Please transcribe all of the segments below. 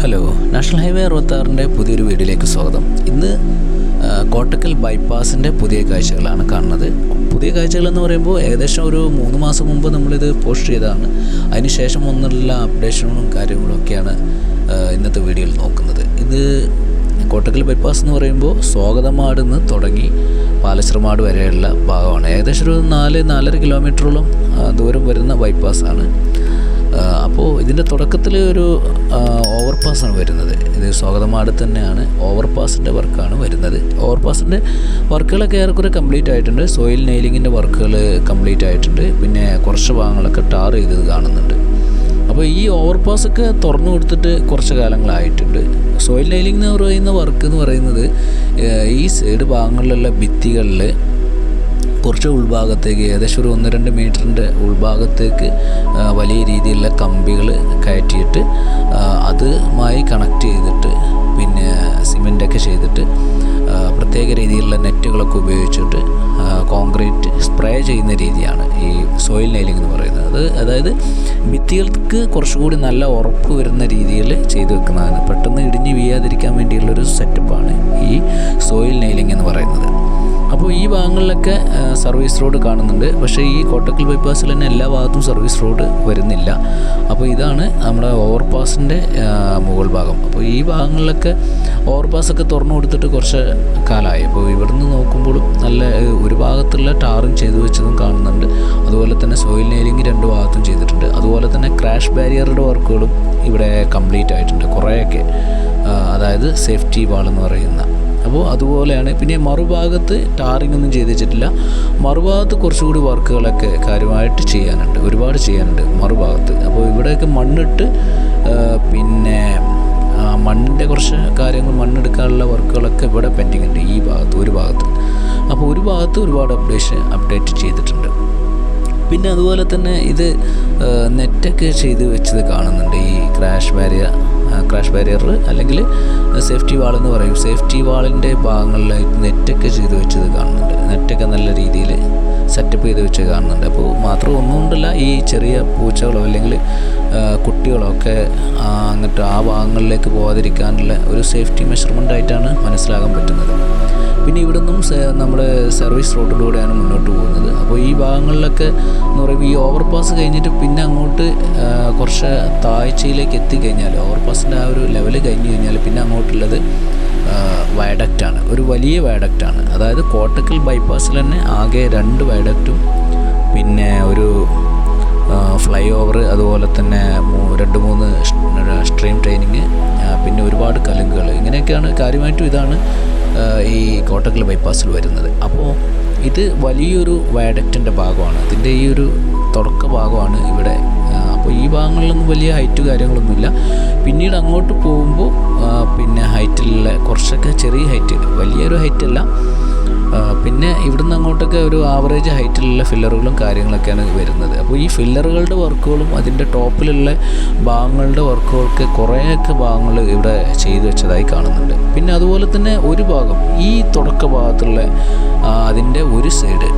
Hello, national highway 66-ൻ്റെ പുതിയൊരു വീഡിയോയിലേക്ക് സ്വാഗതം. ഇന്ന് കോട്ടക്കൽ ബൈപ്പാസിൻ്റെ പുതിയ കാഴ്ചകളാണ് കാണുന്നത്. പുതിയ കാഴ്ചകളെന്ന് പറയുമ്പോൾ ഏകദേശം ഒരു 3 മാസം മുമ്പ് നമ്മളിത് പോസ്റ്റ് ചെയ്തതാണ്. അതിന് ശേഷം വന്നുള്ള അപ്ഡേഷനും കാര്യങ്ങളൊക്കെയാണ് ഇന്നത്തെ വീഡിയോയിൽ നോക്കുന്നത്. ഇത് കോട്ടക്കൽ ബൈപ്പാസ് എന്ന് പറയുമ്പോൾ സ്വാഗതമാട് നിന്ന് തുടങ്ങി പാലശ്രമാട് വരെയുള്ള ഭാഗമാണ്. ഏകദേശം ഒരു 4-4.5 കിലോമീറ്ററോളം ദൂരം വരുന്ന ബൈപ്പാസാണ്. അപ്പോൾ ഇതിൻ്റെ തുടക്കത്തിൽ ഒരു ഓവർപാസാണ് വരുന്നത്. ഇത് സ്വാഗതമാട് തന്നെയാണ്. ഓവർപാസിൻ്റെ വർക്കാണ് വരുന്നത്. ഓവർപാസിൻ്റെ വർക്കുകളൊക്കെ ഏറെക്കുറെ കംപ്ലീറ്റ് ആയിട്ടുണ്ട്. സോയിൽ നെയിലിങ്ങിൻ്റെ വർക്കുകൾ കംപ്ലീറ്റ് ആയിട്ടുണ്ട്. പിന്നെ കുറച്ച് ഭാഗങ്ങളൊക്കെ ടാർ ചെയ്തത് കാണുന്നുണ്ട്. അപ്പോൾ ഈ ഓവർപാസൊക്കെ തുറന്നു കൊടുത്തിട്ട് കുറച്ച് കാലങ്ങളായിട്ടുണ്ട്. സോയിൽ നെയിലിംഗ് എന്ന് പറയുന്ന വർക്ക് എന്ന് പറയുന്നത് ഈ സൈഡ് ഭാഗങ്ങളിലുള്ള ഭിത്തികളിൽ കുറച്ച് ഉൾഭാഗത്തേക്ക് ഏകദേശം ഒരു 1-2 മീറ്ററിൻ്റെ ഉൾഭാഗത്തേക്ക് വലിയ രീതിയിലുള്ള കമ്പികൾ കയറ്റിയിട്ട് അതുമായി കണക്ട് ചെയ്തിട്ട് പിന്നെ സിമെൻ്റൊക്കെ ചെയ്തിട്ട് പ്രത്യേക രീതിയിലുള്ള നെറ്റുകളൊക്കെ ഉപയോഗിച്ചിട്ട് കോൺക്രീറ്റ് സ്പ്രേ ചെയ്യുന്ന രീതിയാണ് ഈ സോയിൽ നെയിലിംഗ് എന്ന് പറയുന്നത്. അതായത് ഭിത്തികൾക്ക് കുറച്ചുകൂടി നല്ല ഉറപ്പ് വരുന്ന രീതിയിൽ ചെയ്തു വെക്കുന്നതാണ്. പെട്ടെന്ന് ഇടിഞ്ഞ് വീഴാതിരിക്കാൻ വേണ്ടിയുള്ളൊരു സെറ്റപ്പാണ് ഈ സോയിൽ നെയിലിംഗ് എന്ന് പറയുന്നത്. അപ്പോൾ ഈ ഭാഗങ്ങളിലൊക്കെ സർവീസ് റോഡ് കാണുന്നുണ്ട്. പക്ഷേ ഈ കോട്ടക്കൽ ബൈപ്പാസിൽ തന്നെ എല്ലാ ഭാഗത്തും സർവീസ് റോഡ് വരുന്നില്ല. അപ്പോൾ ഇതാണ് നമ്മുടെ ഓവർപാസിൻ്റെ മുകൾ ഭാഗം. അപ്പോൾ ഈ ഭാഗങ്ങളിലൊക്കെ ഓവർപാസൊക്കെ തുറന്നു കൊടുത്തിട്ട് കുറച്ച് കാലമായി. അപ്പോൾ ഇവിടുന്ന് നോക്കുമ്പോഴും നല്ല ഒരു ഭാഗത്തുള്ള ടാറും ചെയ്തു വെച്ചതും കാണുന്നുണ്ട്. അതുപോലെ തന്നെ സോയിൽ നെയിലിംഗ് 2 ഭാഗത്തും ചെയ്തിട്ടുണ്ട്. അതുപോലെ തന്നെ ക്രാഷ് ബാരിയറുടെ വർക്കുകളും ഇവിടെ കംപ്ലീറ്റ് ആയിട്ടുണ്ട് കുറേയൊക്കെ. അതായത് സേഫ്റ്റി വാൾ എന്ന് പറയുന്ന. അപ്പോൾ അതുപോലെയാണ്. പിന്നെ മറുഭാഗത്ത് ടാറിംഗ് ഒന്നും ചെയ്ത് വെച്ചിട്ടില്ല. മറുഭാഗത്ത് കുറച്ചുകൂടി വർക്കുകളൊക്കെ കാര്യമായിട്ട് ചെയ്യാനുണ്ട്, ഒരുപാട് ചെയ്യാനുണ്ട് മറുഭാഗത്ത്. അപ്പോൾ ഇവിടെയൊക്കെ മണ്ണിട്ട് പിന്നെ മണ്ണിൻ്റെ കുറച്ച് കാര്യങ്ങൾ മണ്ണെടുക്കാനുള്ള വർക്കുകളൊക്കെ ഇവിടെ പെൻഡിങ് ഉണ്ട് ഈ ഭാഗത്ത് ഒരു ഭാഗത്ത്. അപ്പോൾ ഒരു ഭാഗത്ത് ഒരുപാട് അപ്ഡേറ്റ് ചെയ്തിട്ടുണ്ട്. പിന്നെ അതുപോലെ തന്നെ ഇത് നെറ്റൊക്കെ ചെയ്ത് വെച്ചത് കാണുന്നുണ്ട്. ഈ ക്രാഷ് ബാരിയർ അല്ലെങ്കിൽ സേഫ്റ്റി വാൾ എന്ന് പറയും. സേഫ്റ്റി വാളിൻ്റെ ഭാഗങ്ങളിലായിട്ട് നെറ്റൊക്കെ ചെയ്ത് വെച്ചത് കാണുന്നുണ്ട്. നെറ്റൊക്കെ നല്ല രീതിയിൽ സെറ്റപ്പ് ചെയ്ത് വെച്ച് കാണുന്നുണ്ട്. അപ്പോൾ മാത്രം ഒന്നും കൊണ്ടല്ല, ഈ ചെറിയ പൂച്ചകളോ അല്ലെങ്കിൽ കുട്ടികളോ ഒക്കെ അങ്ങോട്ട് ആ ഭാഗങ്ങളിലേക്ക് പോകാതിരിക്കാനുള്ള ഒരു സേഫ്റ്റി മെഷർമെൻ്റ് ആയിട്ടാണ് മനസ്സിലാക്കാൻ പറ്റുന്നത്. പിന്നെ ഇവിടെ നിന്നും നമ്മുടെ സർവീസ് റോഡിലൂടെയാണ് മുന്നോട്ട് പോകുന്നത്. അപ്പോൾ ഈ ഭാഗങ്ങളിലൊക്കെ എന്ന് പറയുമ്പോൾ ഈ ഓവർപാസ് കഴിഞ്ഞിട്ട് പിന്നെ അങ്ങോട്ട് കുറച്ച് താഴ്ചയിലേക്ക് എത്തിക്കഴിഞ്ഞാൽ ഓവർപാസിൻ്റെ ആ ഒരു ലെവൽ കഴിഞ്ഞ് കഴിഞ്ഞാൽ പിന്നെ അങ്ങോട്ടുള്ളത് വയഡക്റ്റാണ്. ഒരു വലിയ വയഡക്റ്റാണ്. അതായത് കോട്ടക്കൽ ബൈപ്പാസിൽ തന്നെ ആകെ 2 വയഡക്റ്റും പിന്നെ ഒരു ഫ്ലൈ ഓവർ, അതുപോലെ തന്നെ 2-3 സ്ട്രീം ട്രെയിനിങ്, പിന്നെ ഒരുപാട് കലുങ്കുകൾ, ഇങ്ങനെയൊക്കെയാണ് കാര്യമായിട്ടും ഇതാണ് ഈ കോട്ടക്കൽ ബൈപ്പാസിൽ വരുന്നത്. അപ്പോൾ ഇത് വലിയൊരു വയഡക്റ്റിൻ്റെ ഭാഗമാണ്. അതിൻ്റെ ഈ ഒരു തുടക്ക ഭാഗമാണ് ഇവിടെ. അപ്പോൾ ഈ ഭാഗങ്ങളിലൊന്നും വലിയ ഹൈറ്റ് കാര്യങ്ങളൊന്നുമില്ല. പിന്നീട് അങ്ങോട്ട് പോകുമ്പോൾ പിന്നെ ഹൈറ്റിലുള്ള കുറച്ചൊക്കെ ചെറിയ ഹൈറ്റ്, വലിയൊരു ഹൈറ്റല്ല. പിന്നെ ഇവിടുന്ന് അങ്ങോട്ടൊക്കെ ഒരു ആവറേജ് ഹൈറ്റിലുള്ള ഫില്ലറുകളും കാര്യങ്ങളൊക്കെയാണ് വരുന്നത്. അപ്പോൾ ഈ ഫില്ലറുകളുടെ വർക്കുകളും അതിൻ്റെ ടോപ്പിലുള്ള ഭാഗങ്ങളുടെ വർക്കുകളൊക്കെ കുറേയൊക്കെ ഭാഗങ്ങൾ ഇവിടെ ചെയ്തു വെച്ചതായി കാണുന്നുണ്ട്. പിന്നെ അതുപോലെ തന്നെ ഒരു ഭാഗം ഈ തുടക്ക ഭാഗത്തുള്ള അതിൻ്റെ ഒരു സൈഡ്,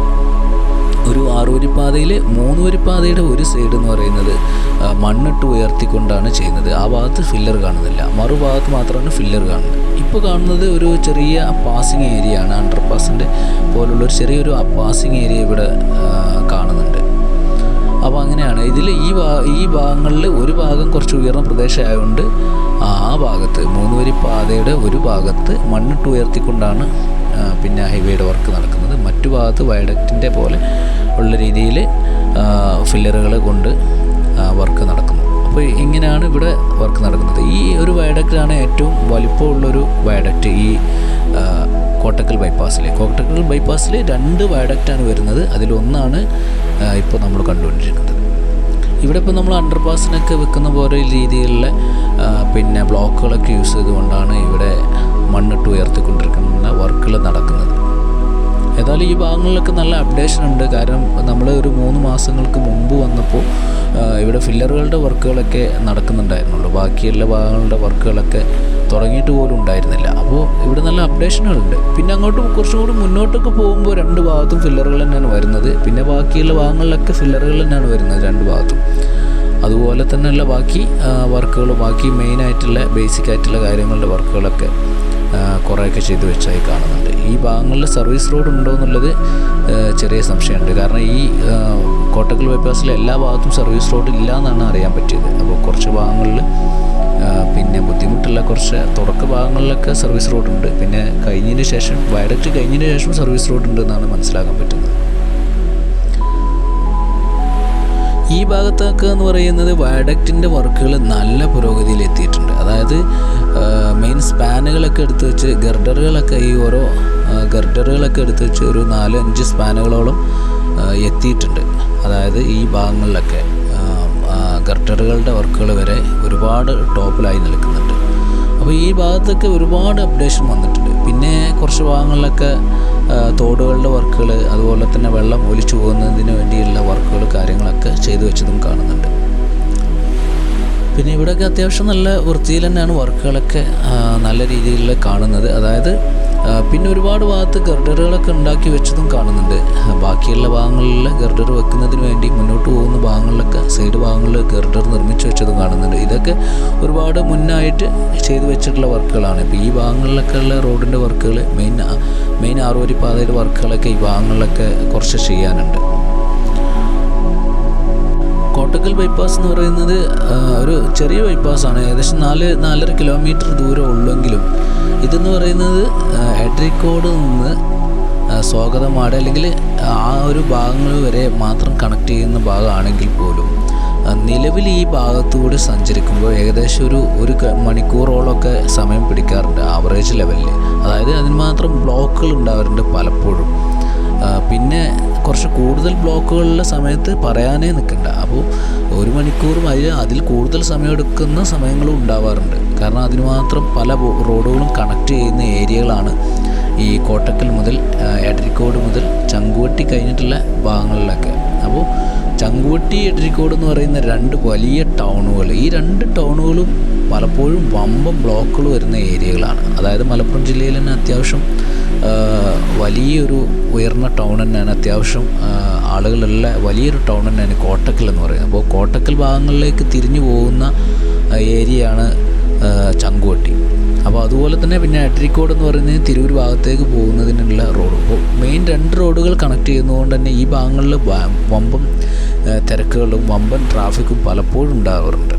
ഒരു 6 വരിപ്പാതയിൽ 3 വരിപ്പാതയുടെ ഒരു സൈഡ് എന്ന് പറയുന്നത് മണ്ണിട്ട് ഉയർത്തിക്കൊണ്ടാണ് ചെയ്യുന്നത്. ആ ഭാഗത്ത് ഫില്ലർ കാണുന്നില്ല, മറുഭാഗത്ത് മാത്രമാണ് ഫില്ലർ കാണുന്നത്. ഇപ്പോൾ കാണുന്നത് ഒരു ചെറിയ പാസിങ് ഏരിയ ആണ്. അണ്ടർപാസിൻ്റെ പോലുള്ളൊരു ചെറിയൊരു പാസിങ് ഏരിയ ഇവിടെ കാണുന്നുണ്ട്. അപ്പോൾ അങ്ങനെയാണ് ഇതിൽ ഈ ഭാഗങ്ങളിൽ ഒരു ഭാഗം കുറച്ച് ഉയർന്ന പ്രദേശമായതുകൊണ്ട് ആ ഭാഗത്ത് 3 വരിപ്പാതയുടെ ഒരു ഭാഗത്ത് മണ്ണിട്ട് ഉയർത്തിക്കൊണ്ടാണ് പിന്നെ ഹൈവേയുടെ വർക്ക് നടക്കുന്നത്. മറ്റു ഭാഗത്ത് വയഡക്റ്റിൻ്റെ പോലെ ഉള്ള രീതിയിൽ ഫില്ലറുകൾ കൊണ്ട് വർക്ക് നടക്കുന്നു. അപ്പോൾ ഇങ്ങനെയാണ് ഇവിടെ വർക്ക് നടക്കുന്നത്. ഈ ഒരു വയഡക്റ്റാണ് ഏറ്റവും വലിപ്പമുള്ളൊരു വയഡക്റ്റ് ഈ കോട്ടക്കൽ ബൈപ്പാസിൽ. കോട്ടക്കൽ ബൈപ്പാസിൽ 2 വയഡക്റ്റാണ് വരുന്നത്. അതിലൊന്നാണ് ഇപ്പോൾ നമ്മൾ കണ്ടുകൊണ്ടിരിക്കുന്നത്. ഇവിടെ ഇപ്പോൾ നമ്മൾ അണ്ടർപാസിനൊക്കെ വെക്കുന്ന പോലെ രീതിയിലുള്ള പിന്നെ ബ്ലോക്കുകളൊക്കെ യൂസ് ചെയ്തുകൊണ്ടാണ് ഇവിടെ മണ്ണിട്ട് ഉയർത്തിക്കൊണ്ടിരിക്കുന്ന വർക്കുകൾ നടക്കുന്നത്. ഏതായാലും ഈ ഭാഗങ്ങളിലൊക്കെ നല്ല അപ്ഡേഷൻ ഉണ്ട്. കാരണം നമ്മൾ ഒരു 3 മാസങ്ങൾക്ക് മുമ്പ് വന്നപ്പോൾ ഇവിടെ ഫില്ലറുകളുടെ വർക്കുകളൊക്കെ നടക്കുന്നുണ്ടായിരുന്നുള്ളൂ. ബാക്കിയുള്ള ഭാഗങ്ങളുടെ വർക്കുകളൊക്കെ തുടങ്ങിയിട്ട് പോലും ഉണ്ടായിരുന്നില്ല. അപ്പോൾ ഇവിടെ നല്ല അപ്ഡേഷനുകളുണ്ട്. പിന്നെ അങ്ങോട്ട് കുറച്ചുകൂടി മുന്നോട്ടൊക്കെ പോകുമ്പോൾ 2 ഭാഗത്തും ഫില്ലറുകൾ തന്നെയാണ് വരുന്നത്. പിന്നെ ബാക്കിയുള്ള ഭാഗങ്ങളിലൊക്കെ ഫില്ലറുകൾ തന്നെയാണ് വരുന്നത് 2 ഭാഗത്തും. അതുപോലെ തന്നെയുള്ള ബാക്കി വർക്കുകൾ, ബാക്കി മെയിനായിട്ടുള്ള ബേസിക്കായിട്ടുള്ള കാര്യങ്ങളുടെ വർക്കുകളൊക്കെ കുറേയൊക്കെ ചെയ്തു വെച്ചായി കാണുന്നുണ്ട്. ഈ ഭാഗങ്ങളിൽ സർവീസ് റോഡ് ഉണ്ടോ എന്നുള്ളത് ചെറിയ സംശയമുണ്ട്. കാരണം ഈ കോട്ടക്കൽ ബൈപ്പാസിലെ എല്ലാ ഭാഗത്തും സർവീസ് റോഡ് ഇല്ല എന്നാണ് അറിയാൻ പറ്റിയത്. അപ്പോൾ കുറച്ച് ഭാഗങ്ങളിൽ പിന്നെ ബുദ്ധിമുട്ടുള്ള കുറച്ച് തുടക്ക ഭാഗങ്ങളിലൊക്കെ സർവീസ് റോഡുണ്ട്. പിന്നെ കഴിഞ്ഞതിന് ശേഷം, വയഡക്റ്റ് കഴിഞ്ഞതിന് ശേഷം സർവീസ് റോഡ് ഉണ്ട് എന്നാണ് മനസ്സിലാക്കാൻ പറ്റുന്നത്. ഈ ഭാഗത്തൊക്കെ എന്ന് പറയുന്നത് വയഡക്റ്റിൻ്റെ വർക്കുകൾ നല്ല പുരോഗതിയിൽ എത്തിയിട്ടുണ്ട്. അതായത് മെയിൻ സ്പാനുകളൊക്കെ എടുത്ത് വെച്ച്, ഗർഡറുകളൊക്കെ ഈ ഓരോ ഗർഡറുകളൊക്കെ എടുത്ത് വെച്ച് ഒരു 4-5 സ്പാനുകളോളം എത്തിയിട്ടുണ്ട്. അതായത് ഈ ഭാഗങ്ങളിലൊക്കെ ഗർഡറുകളുടെ വർക്കുകൾ വരെ ഒരുപാട് ടോപ്പിലായി നിൽക്കുന്നുണ്ട്. അപ്പോൾ ഈ ഭാഗത്തൊക്കെ ഒരുപാട് അപ്ഡേഷൻ വന്നിട്ടുണ്ട്. പിന്നെ കുറച്ച് ഭാഗങ്ങളിലൊക്കെ തോടുകളുടെ വർക്കുകൾ, അതുപോലെ തന്നെ വെള്ളം ഒലിച്ചു പോകുന്നതിന് വേണ്ടിയുള്ള വർക്കുകൾ, കാര്യങ്ങളൊക്കെ ചെയ്തു വെച്ചതും കാണുന്നുണ്ട്. പിന്നെ ഇവിടെയൊക്കെ അത്യാവശ്യം നല്ല വൃത്തിയിൽ തന്നെയാണ് വർക്കുകളൊക്കെ നല്ല രീതിയിൽ കാണുന്നത്. അതായത് പിന്നെ ഒരുപാട് ഭാഗത്ത് ഗർഡറുകളൊക്കെ ഉണ്ടാക്കി വെച്ചതും കാണുന്നുണ്ട്. ബാക്കിയുള്ള ഭാഗങ്ങളിൽ ഗർഡർ വെക്കുന്നതിന് വേണ്ടി മുന്നോട്ട് പോകുന്ന ഭാഗങ്ങളിലൊക്കെ സൈഡ് ഭാഗങ്ങളിൽ ഗർഡർ നിർമ്മിച്ച് വെച്ചതും കാണുന്നുണ്ട്. ഇതൊക്കെ ഒരുപാട് മുന്നായിട്ട് ചെയ്തു വെച്ചിട്ടുള്ള വർക്കുകളാണ്. ഇപ്പോൾ ഈ ഭാഗങ്ങളിലൊക്കെ ഉള്ള റോഡിൻ്റെ വർക്കുകൾ, മെയിൻ 6 വരി പാതയുടെ വർക്കുകളൊക്കെ ഈ ഭാഗങ്ങളിലൊക്കെ കുറച്ച് ചെയ്യാനുണ്ട്. കോട്ടക്കൽ ബൈപ്പാസ് എന്ന് പറയുന്നത് ഒരു ചെറിയ ബൈപ്പാസാണ്. ഏകദേശം 4-4.5 കിലോമീറ്റർ ദൂരം ഉള്ളെങ്കിലും ഇതെന്ന് പറയുന്നത് എടരിക്കോട് നിന്ന് സ്വാഗതമാട് അല്ലെങ്കിൽ ആ ഒരു ഭാഗങ്ങൾ വരെ മാത്രം കണക്ട് ചെയ്യുന്ന ഭാഗമാണെങ്കിൽ പോലും നിലവിൽ ഈ ഭാഗത്തുകൂടി സഞ്ചരിക്കുമ്പോൾ ഏകദേശം ഒരു മണിക്കൂറോളമൊക്കെ സമയം പിടിക്കാറുണ്ട് ആവറേജ് ലെവലിൽ. അതായത് അതിന് മാത്രം ബ്ലോക്കുകൾ ഉണ്ടാവാറുണ്ട് പലപ്പോഴും. പിന്നെ കുറച്ച് കൂടുതൽ ബ്ലോക്കുകളുള്ള സമയത്ത് പറയാനേ നിൽക്കണ്ട. അപ്പോൾ 1 മണിക്കൂറും അതിൽ കൂടുതൽ സമയം എടുക്കുന്ന സമയങ്ങളും ഉണ്ടാവാറുണ്ട്. കാരണം അതിന് മാത്രം പല റോഡുകളും കണക്ട് ചെയ്യുന്ന ഏരിയകളാണ് ഈ കോട്ടക്കൽ മുതൽ എടരിക്കോട് മുതൽ ചങ്കുവെട്ടി കഴിഞ്ഞിട്ടുള്ള ഭാഗങ്ങളിലൊക്കെ. അപ്പോൾ ചങ്കുവെട്ടി, എടരിക്കോട് എന്ന് പറയുന്ന 2 വലിയ ടൗണുകൾ, ഈ 2 ടൗണുകളും പലപ്പോഴും വമ്പൻ ബ്ലോക്കുകൾ വരുന്ന ഏരിയകളാണ്. അതായത് മലപ്പുറം ജില്ലയിൽ തന്നെ അത്യാവശ്യം വലിയൊരു ഉയർന്ന ടൗൺ തന്നെയാണ്, അത്യാവശ്യം ആളുകളുള്ള വലിയൊരു ടൗൺ തന്നെയാണ് കോട്ടക്കൽ എന്ന് പറയുന്നത്. അപ്പോൾ കോട്ടക്കൽ ഭാഗങ്ങളിലേക്ക് തിരിഞ്ഞു പോകുന്ന ഏരിയയാണ് ചങ്കുവെട്ടി. അപ്പോൾ അതുപോലെ തന്നെ പിന്നെ എടരിക്കോട് എന്ന് പറയുന്നത് തിരൂർ ഭാഗത്തേക്ക് പോകുന്നതിനുള്ള റോഡ്. അപ്പോൾ മെയിൻ 2 റോഡുകൾ കണക്ട് ചെയ്യുന്നതുകൊണ്ട് തന്നെ ഈ ഭാഗങ്ങളിൽ വമ്പൻ തിരക്കുകളും വമ്പൻ ട്രാഫിക്കും പലപ്പോഴും ഉണ്ടാകാറുണ്ട്.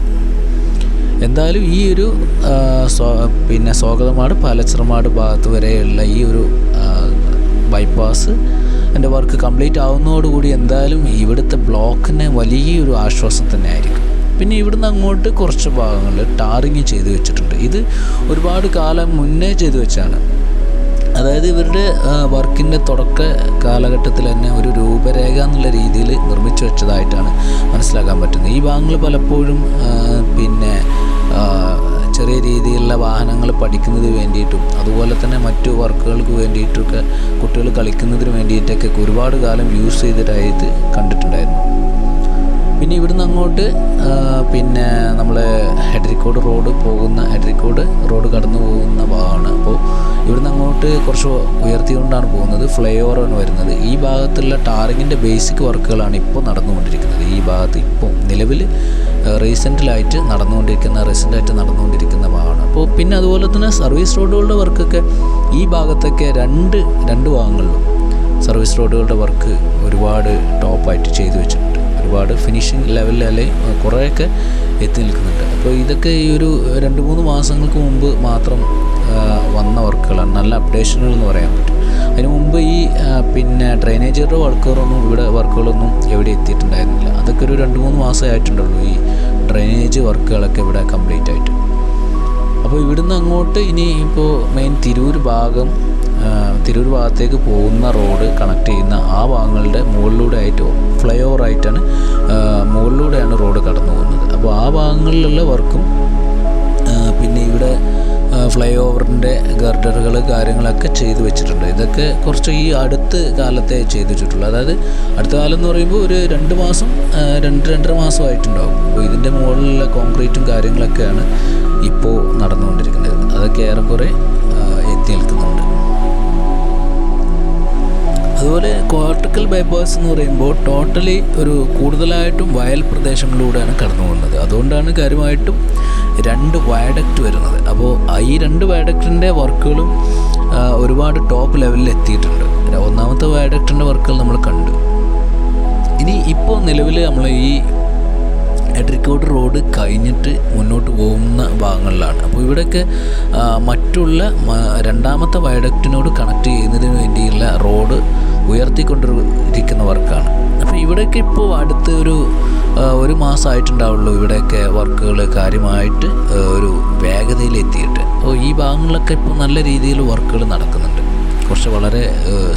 എന്തായാലും ഈ ഒരു പിന്നെ സ്വാഗതമാട്, പാലച്ചിറമാട് ഭാഗത്ത് വരെയുള്ള ഈ ഒരു ബൈപ്പാസ് എൻ്റെ വർക്ക് കംപ്ലീറ്റ് ആവുന്നതോടുകൂടി എന്തായാലും ഇവിടുത്തെ ബ്ലോക്കിന് വലിയൊരു ആശ്വാസം തന്നെ ആയിരിക്കും. പിന്നെ ഇവിടുന്ന് അങ്ങോട്ട് കുറച്ച് ഭാഗങ്ങളിൽ ടാറിങ് ചെയ്തു വെച്ചിട്ടുണ്ട്. ഇത് ഒരുപാട് കാലം മുന്നേ ചെയ്തു വെച്ചാണ്. അതായത് ഇവരുടെ വർക്കിൻ്റെ തുടക്ക കാലഘട്ടത്തിൽ തന്നെ ഒരു രൂപരേഖ എന്നുള്ള രീതിയിൽ നിർമ്മിച്ചു വെച്ചതായിട്ടാണ് മനസ്സിലാക്കാൻ പറ്റുന്നത്. ഈ ഭാഗങ്ങൾ പലപ്പോഴും പിന്നെ ചെറിയ രീതിയിലുള്ള വാഹനങ്ങൾ പഠിക്കുന്നതിന് വേണ്ടിയിട്ടും അതുപോലെ തന്നെ മറ്റു വർക്കുകൾക്ക് വേണ്ടിയിട്ടൊക്കെ കുട്ടികൾ കളിക്കുന്നതിന് വേണ്ടിയിട്ടൊക്കെ ഒരുപാട് കാലം യൂസ് ചെയ്തിട്ടായിട്ട് കണ്ടിട്ടുണ്ടായിരുന്നു. പിന്നെ ഇവിടുന്ന് അങ്ങോട്ട് പിന്നെ നമ്മൾ എടരിക്കോട് റോഡ് കടന്നു പോകുന്ന ഭാഗമാണ്. അപ്പോൾ ഇവിടുന്ന് അങ്ങോട്ട് കുറച്ച് ഉയർത്തിക്കൊണ്ടാണ് പോകുന്നത്. ഫ്ലൈ ഓവറാണ് വരുന്നത്. ഈ ഭാഗത്തുള്ള ടാറിങ്ങിൻ്റെ ബേസിക് വർക്കുകളാണ് ഇപ്പോൾ നടന്നുകൊണ്ടിരിക്കുന്നത്. ഈ ഭാഗത്ത് ഇപ്പോൾ നിലവിൽ റീസെൻ്റായിട്ട് നടന്നുകൊണ്ടിരിക്കുന്ന ഭാഗമാണ്. അപ്പോൾ പിന്നെ അതുപോലെ തന്നെ സർവീസ് റോഡുകളുടെ വർക്കൊക്കെ ഈ ഭാഗത്തൊക്കെ രണ്ട് ഭാഗങ്ങളിലും സർവീസ് റോഡുകളുടെ വർക്ക് ഒരുപാട് ടോപ്പായിട്ട് ചെയ്തു വെച്ചിട്ടുണ്ട്. ഒരുപാട് ഫിനിഷിങ് ലെവലിൽ കുറേയൊക്കെ എത്തി നിൽക്കുന്നുണ്ട്. അപ്പോൾ ഇതൊക്കെ ഈ ഒരു 2-3 മാസങ്ങൾക്ക് മുമ്പ് മാത്രം വന്ന വർക്കുകളാണ്, നല്ല അപ്ഡേഷനുകൾ എന്ന് പറയാൻ പറ്റും. അതിന് മുമ്പ് ഈ പിന്നെ ഡ്രെയിനേജുകളുടെ വർക്കുകളൊന്നും എവിടെ എത്തിയിട്ടുണ്ടായിരുന്നില്ല. അതൊക്കെ ഒരു 2-3 മാസമേ ആയിട്ടുണ്ടുള്ളൂ ഈ ഡ്രെയിനേജ് വർക്കുകളൊക്കെ ഇവിടെ കംപ്ലീറ്റ് ആയിട്ട്. അപ്പോൾ ഇവിടുന്ന് അങ്ങോട്ട് ഇനി ഇപ്പോൾ മെയിൻ തിരൂർ ഭാഗത്തേക്ക് പോകുന്ന റോഡ് കണക്ട് ചെയ്യുന്ന ആ ഭാഗങ്ങളുടെ മുകളിലൂടെ ആയിട്ട് ഫ്ലൈ ഓവറായിട്ടാണ് മുകളിലൂടെയാണ് റോഡ് കടന്നു പോകുന്നത്. അപ്പോൾ ആ ഭാഗങ്ങളിലുള്ള വർക്കും പിന്നെ ഇവിടെ ഫ്ലൈ ഓവറിൻ്റെ ഗർഡറുകൾ കാര്യങ്ങളൊക്കെ ചെയ്തു വെച്ചിട്ടുണ്ട്. ഇതൊക്കെ കുറച്ച് ഈ അടുത്ത കാലത്തെ ചെയ്തു വെച്ചിട്ടുള്ളൂ. അതായത് അടുത്ത കാലം എന്ന് പറയുമ്പോൾ ഒരു 2 മാസം 2-2.5 മാസമായിട്ടുണ്ടാകും. അപ്പോൾ ഇതിൻ്റെ മുകളിലുള്ള കോൺക്രീറ്റും കാര്യങ്ങളൊക്കെയാണ് ഇപ്പോൾ നടന്നുകൊണ്ടിരിക്കുന്നത്. അതൊക്കെ ഏറെക്കുറെ എത്തി നിൽക്കുന്നുണ്ട്. അതുപോലെ കോട്ടക്കൽ ബൈപ്പാസ് എന്ന് പറയുമ്പോൾ ടോട്ടലി ഒരു കൂടുതലായിട്ടും വയൽ പ്രദേശങ്ങളിലൂടെയാണ് കടന്നു പോകുന്നത്. അതുകൊണ്ടാണ് കാര്യമായിട്ടും 2 വയഡക്റ്റ് വരുന്നത്. അപ്പോൾ ഈ 2 വയഡക്റ്റിൻ്റെ വർക്കുകളും ഒരുപാട് ടോപ്പ് ലെവലിൽ എത്തിയിട്ടുണ്ട്. ഒന്നാമത്തെ വയഡക്റ്റിൻ്റെ വർക്കുകൾ നമ്മൾ കണ്ടു. ഇനി ഇപ്പോൾ നിലവിൽ നമ്മൾ ഈ എഡ്രിക്കോട് റോഡ് കഴിഞ്ഞിട്ട് മുന്നോട്ട് പോകുന്ന ഭാഗങ്ങളിലാണ്. അപ്പോൾ ഇവിടെയൊക്കെ മറ്റുള്ള 2ാമത്തെ വയഡക്റ്റിനോട് കണക്ട് ചെയ്യുന്നതിന് വേണ്ടിയുള്ള റോഡ് ഉയർത്തിക്കൊണ്ടിരിക്കുന്ന വർക്കാണ്. അപ്പോൾ ഇവിടെയൊക്കെ ഇപ്പോൾ അടുത്ത് ഒരു മാസമായിട്ടുണ്ടാവുള്ളൂ ഇവിടെയൊക്കെ വർക്കുകൾ കാര്യമായിട്ട് ഒരു വേഗതയിൽ എത്തിയിട്ട്. അപ്പോൾ ഈ ഭാഗങ്ങളിലൊക്കെ ഇപ്പോൾ നല്ല രീതിയിൽ വർക്കുകൾ നടക്കുന്നുണ്ട്. കുറച്ച് വളരെ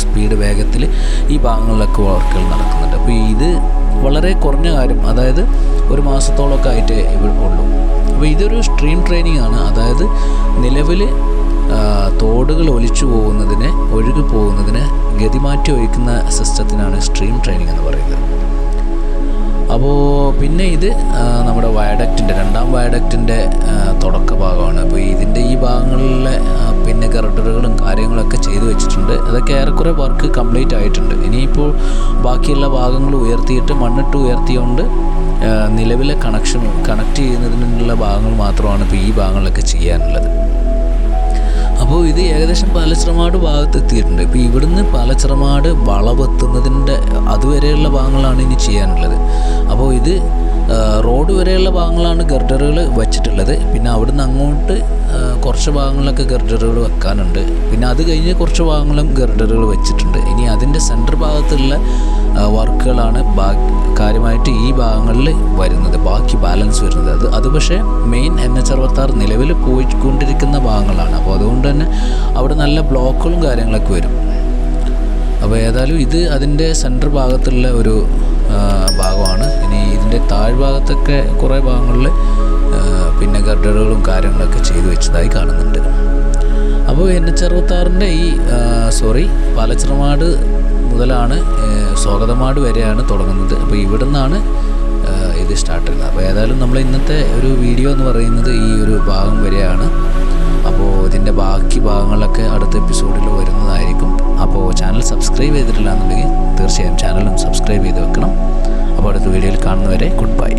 സ്പീഡ് വേഗത്തിൽ ഈ ഭാഗങ്ങളിലൊക്കെ വർക്കുകൾ നടക്കുന്നുണ്ട്. അപ്പോൾ ഇത് വളരെ കുറഞ്ഞ കാര്യം, അതായത് ഒരു മാസത്തോളമൊക്കെ ആയിട്ടേ ഇവിടെ ഉള്ളൂ. അപ്പോൾ ഇതൊരു സ്ട്രീം ട്രെയിനിങ് ആണ്. അതായത് നിലവിൽ തോടുകൾ ഒഴുകി പോകുന്നതിന് ഗതിമാറ്റി ഒഴിക്കുന്ന സിസ്റ്റത്തിനാണ് സ്ട്രീം ട്രെയിനിങ് എന്ന് പറയുന്നത്. അപ്പോൾ പിന്നെ ഇത് നമ്മുടെ വയഡക്റ്റിൻ്റെ 2ാം വയഡക്റ്റിൻ്റെ തുടക്ക ഭാഗമാണ്. അപ്പോൾ ഇതിൻ്റെ ഈ ഭാഗങ്ങളിലെ പിന്നെ ഗർഡറുകളും കാര്യങ്ങളൊക്കെ ചെയ്തു വെച്ചിട്ടുണ്ട്. അതൊക്കെ ഏറെക്കുറെ വർക്ക് കംപ്ലീറ്റ് ആയിട്ടുണ്ട്. ഇനിയിപ്പോൾ ബാക്കിയുള്ള ഭാഗങ്ങൾ ഉയർത്തിയിട്ട് മണ്ണിട്ട് ഉയർത്തിയുകൊണ്ട് നിലവിലെ കണക്ട് ചെയ്യുന്നതിനുള്ള ഭാഗങ്ങൾ മാത്രമാണ് ഇപ്പോൾ ഈ ഭാഗങ്ങളിലൊക്കെ ചെയ്യാനുള്ളത്. അപ്പോൾ ഇത് ഏകദേശം പാലച്ചിറമാട് ഭാഗത്തെത്തിയിട്ടുണ്ട്. ഇപ്പോൾ ഇവിടുന്ന് പാലച്ചിറമാട് വളവെത്തുന്നതിൻ്റെ അതുവരെയുള്ള ഭാഗങ്ങളാണ് ഇനി ചെയ്യാനുള്ളത്. അപ്പോൾ ഇത് റോഡ് വരെയുള്ള ഭാഗങ്ങളാണ് ഗർഡറുകൾ വെച്ചിട്ടുള്ളത്. പിന്നെ അവിടുന്ന് അങ്ങോട്ട് കുറച്ച് ഭാഗങ്ങളിലൊക്കെ ഗർഡറുകൾ വെക്കാനുണ്ട്. പിന്നെ അത് കഴിഞ്ഞ് കുറച്ച് ഭാഗങ്ങളും ഗർഡറുകൾ വെച്ചിട്ടുണ്ട്. ഇനി അതിൻ്റെ സെൻറ്റർ ഭാഗത്തുള്ള വർക്കുകളാണ് കാര്യമായിട്ട് ഈ ഭാഗങ്ങളിൽ വരുന്നത്, ബാക്കി ബാലൻസ് വരുന്നത്. അത് പക്ഷേ മെയിൻ NH66 നിലവിൽ പോയിക്കൊണ്ടിരിക്കുന്ന ഭാഗങ്ങളാണ്. അപ്പോൾ അതുകൊണ്ട് തന്നെ അവിടെ നല്ല ബ്ലോക്കുകളും കാര്യങ്ങളൊക്കെ വരും. അപ്പോൾ ഏതായാലും ഇത് അതിൻ്റെ സെൻറ്റർ ഭാഗത്തുള്ള ഒരു ഭാഗമാണ്. ഇനി ഇതിൻ്റെ താഴ്ഭാഗത്തൊക്കെ കുറേ ഭാഗങ്ങളിൽ പിന്നെ ഗർഡറുകളും കാര്യങ്ങളൊക്കെ ചെയ്തു വെച്ചതായി കാണുന്നുണ്ട്. അപ്പോൾ NH66 പാലച്ചിറമാട് മുതലാണ് സ്വാഗതമാട് വരെയാണ് തുടങ്ങുന്നത്. അപ്പോൾ ഇവിടെ നിന്നാണ് ഇത് സ്റ്റാർട്ട് ചെയ്യുന്നത്. അപ്പോൾ ഏതായാലും നമ്മൾ ഇന്നത്തെ ഒരു വീഡിയോ എന്ന് പറയുന്നത് ഈ ഒരു ഭാഗം വരെയാണ്. അപ്പോൾ ഇതിൻ്റെ ബാക്കി ഭാഗങ്ങളൊക്കെ അടുത്ത എപ്പിസോഡിൽ വരുന്നതായിരിക്കും. അപ്പോൾ ചാനൽ സബ്സ്ക്രൈബ് ചെയ്തിട്ടില്ല എന്നുണ്ടെങ്കിൽ തീർച്ചയായും ചാനലും സബ്സ്ക്രൈബ് ചെയ്ത് വെക്കണം. അപ്പോൾ അടുത്ത വീഡിയോയിൽ കാണുന്നവരെ ഗുഡ് ബൈ.